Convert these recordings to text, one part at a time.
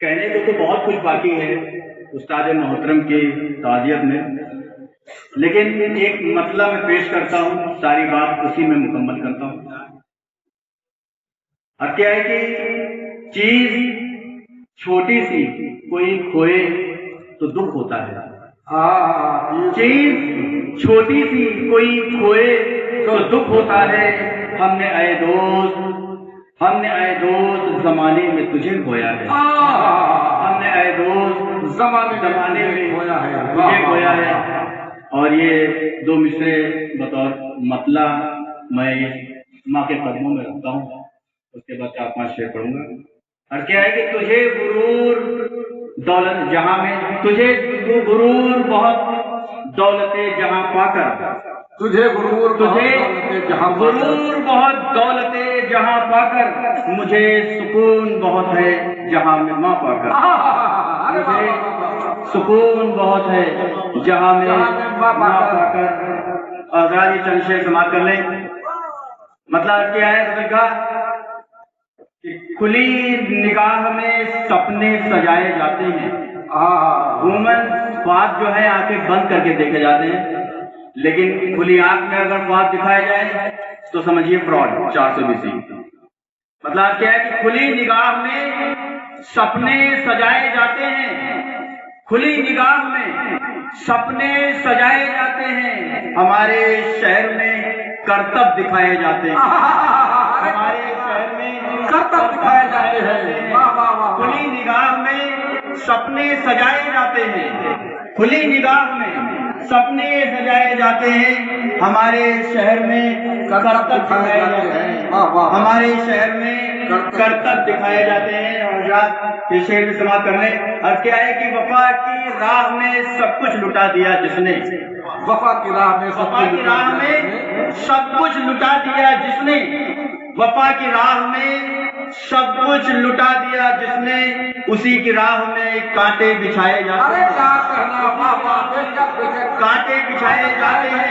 کہنے کو تو بہت کچھ باقی ہے استاد محترم کی تعزیت میں، لیکن ایک مسئلہ میں پیش کرتا ہوں، ساری بات اسی میں مکمل کرتا ہوں۔ اب کیا ہے کہ چیز چھوٹی سی کوئی کھوئے تو دکھ ہوتا ہے، چیز چھوٹی سی کوئی کھوئے تو دکھ ہوتا ہے۔ ہم نے اے دوست زمانے میں تجھے کھویا ہے، ہم نے اے دوست زمانے میں تجھے کھویا ہے۔ اور یہ دو مصرے بطور مطلع میں ماں کے قدموں میں رکھتا ہوں، اس کے بعد 4-5 شعر پڑھوں گا۔ اور کیا ہے کہ تجھے غرور دولت جہاں میں، تجھے غرور بہت دولت جہاں پا کر، تجھے غرور بہت دولت جہاں پا کر، مجھے سکون بہت ہے جہاں میں ماں پا کر، مجھے سکون بہت ہے جہاں میں ماں پا کر۔ اور یہ چند شعر سماعت کر لیں۔ مطلب کیا ہے حضرت کا کہ کھلی نگاہ میں سپنے سجائے جاتے ہیں، عموماً خواب جو ہے آنکھیں بند کر کے دیکھے جاتے ہیں، لیکن کھلی آنکھ میں اگر خواب دکھائے جائے تو سمجھیے فراڈ 420۔ مطلب کیا ہے کہ کھلی نگاہ میں سپنے سجائے جاتے ہیں، کھلی نگاہ میں سپنے سجائے جاتے ہیں، ہمارے شہر میں کرتب دکھائے جاتے ہیں، ہمارے شہر میں کرتب دکھائے جاتے ہیں۔ کھلی نگاہ میں سپنے سجائے جاتے ہیں، کھلی نگاہ میں سپنے سجائے جاتے ہیں، ہمارے شہر میں کرتب دکھائے جاتے ہیں، ہمارے شہر میں کرتب دکھائے جاتے ہیں۔ اور رات یہ شعر میں سماعت کرنے اور کیا ہے کہ وفا کی راہ میں سب کچھ لٹا دیا جس نے، وفا کی راہ میں سب کچھ لٹا دیا جس نے، وفا کی راہ میں سب کچھ لٹا دیا جس نے، اسی کی راہ میں کانٹے بچھائے جاتے ہیں، کانٹے بچھائے جاتے ہیں۔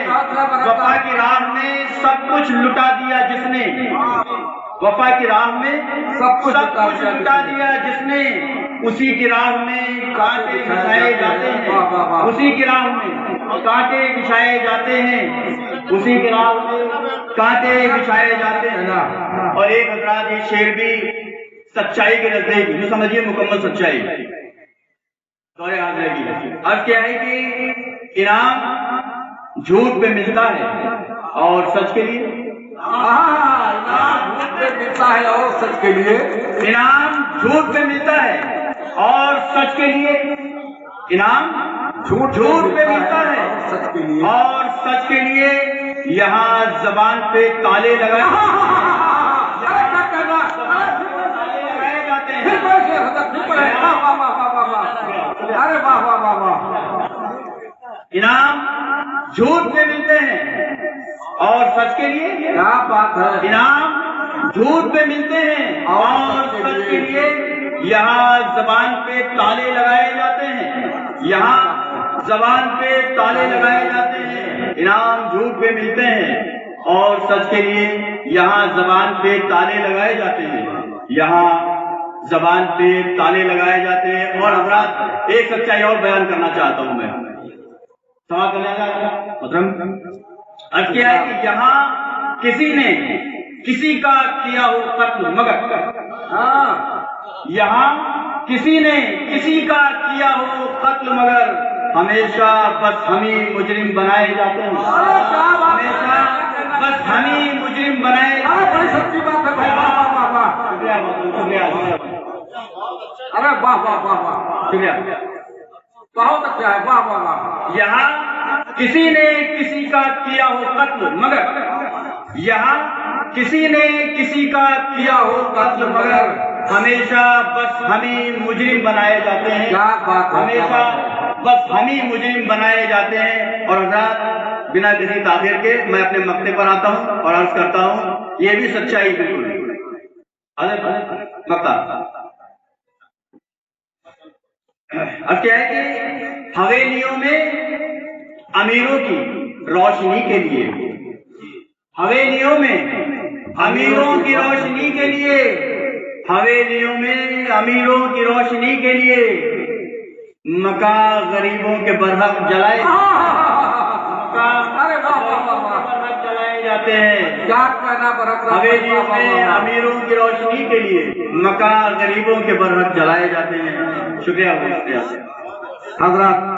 وفا کی راہ میں سب کچھ لٹا دیا جس نے، وفا کی راہ میں سب کچھ لٹا دیا جس نے، اسی کی راہ میں کانٹے بچھائے جاتے ہیں، اسی کی راہ میں کانٹے بچھائے جاتے ہیں، اسی کی راہ میں کانٹے بچھائے جاتے ہیں۔ اور ایک حضرات یہ شعر بھی سچائی کے نزدیک جو سمجھیے مکمل سچائی دور حاضرہ کی۔ اب کیا ہے کہ انعام جھوٹ پہ ملتا ہے اور سچ کے لیے، ملتا ہے اور سچ کے لیے، انعام جھوٹ پہ ملتا ہے اور سچ کے لیے، انعام جھوٹ پہ ملتا ہے اور سچ کے لیے، یہاں زبان پہ تالے لگائے جاتے ہیں۔ انعام جھوٹ پہ ملتے ہیں اور سچ کے لیے، کیا بات ہے، انعام جھوٹ پہ ملتے ہیں اور سچ کے لیے، یہاں زبان پہ تالے لگائے جاتے ہیں، یہاں زبان پہ تالے لگائے جاتے ہیں۔ انعام جھوٹ پہ ملتے ہیں اور سچ کے لیے، یہاں زبان پہ تالے لگائے جاتے ہیں، یہاں زبان پہ تالے لگائے جاتے ہیں۔ اور حضرات ایک سچائی اور بیان کرنا چاہتا ہوں میں، سماعت کرنا چاہتا ہوں محترم۔ اب کیا ہے کہ یہاں کسی نے کسی کا کیا ہو قتل مگر، یہاں کسی نے کسی کا کیا ہو قتل مگر، ہمیشہ بس ہم ہی مجرم بنائے جاتے ہیں، ہمیشہ بس ہم ہی مجرم بنائے جاتے ہیں۔ سچی بات ہے بھائی، واہ واہ واہ، شکریہ، ارے واہ واہ واہ واہ، شکریہ، بہت اچھا ہے، واہ واہ واہ۔ یہاں کسی نے کسی کا کیا ہو قتل مگر، یہاں کسی نے کسی کا کیا ہو قتل مگر، ہمیشہ بس ہم ہی مجرم بنائے جاتے ہیں، ہمیشہ بس ہم ہی مجرم بنائے جاتے ہیں۔ اور حضرات بنا کسی تاخیر کے میں اپنے مقطع پر آتا ہوں اور عرض کرتا ہوں، یہ بھی سچائی بالکل مقطع۔ اب کیا ہے کہ حویلیوں میں امیروں کی روشنی کے لیے، حویلیوں میں امیروں کی روشنی کے لیے، حویلیوں میں امیروں کی روشنی کے لیے مکان غریبوں کے برحق جلائے جلائے جاتے ہیں. حویلیوں میں امیروں کی روشنی کے لیے مکان غریبوں کے برحق جلائے جاتے ہیں. شکریہ. حضرات